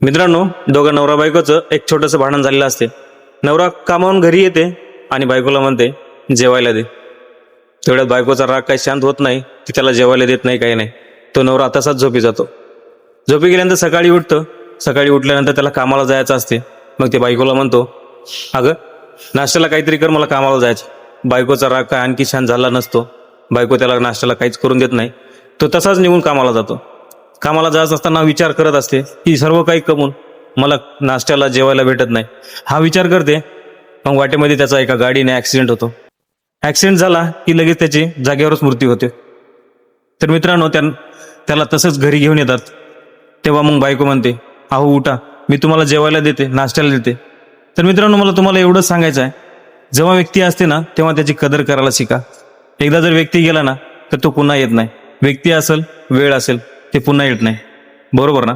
मित्रांनो, दोघं नवरा बायकोचं एक छोटंसं भांडण झालेलं असते. नवरा कामावून घरी येते आणि बायकोला म्हणते जेवायला दे. तेवढ्यात बायकोचा राग काही शांत होत नाही, ती त्याला जेवायला देत नाही, काही नाही. तो नवरा तसाच झोपी जातो. झोपी गेल्यानंतर सकाळी उठतं. सकाळी उठल्यानंतर त्याला कामाला जायचं असते. मग ते बायकोला म्हणतो, अगं नाश्त्याला काहीतरी कर, मला कामाला जायचं. बायकोचा राग काय आणखी शांत झाला नसतो. बायको त्याला नाश्त्याला काहीच करून देत नाही. तो तसाच निघून कामाला जातो. कामाला जात असताना विचार करत असते की सर्व काही कमवून मला नाश्त्याला जेवायला भेटत नाही. हा विचार करते. मग वाटेमध्ये त्याचा एका गाडीने ॲक्सिडेंट होतो. ॲक्सिडेंट झाला की लगेच त्याची जागेवरच मृत्यू होते. तर मित्रांनो, त्याला तसंच घरी घेऊन येतात. तेव्हा मग बायको म्हणते, अहो उठा, मी तुम्हाला जेवायला देते, नाश्त्याला देते. तर मित्रांनो, मला तुम्हाला एवढंच सांगायचं आहे, जेव्हा व्यक्ती असते ना तेव्हा त्याची कदर करायला शिका. एकदा जर व्यक्ती गेला ना तर तो पुन्हा येत नाही. व्यक्ती असेल, वेळ असेल, ते पुन्हा येत नाही. बरोबर ना?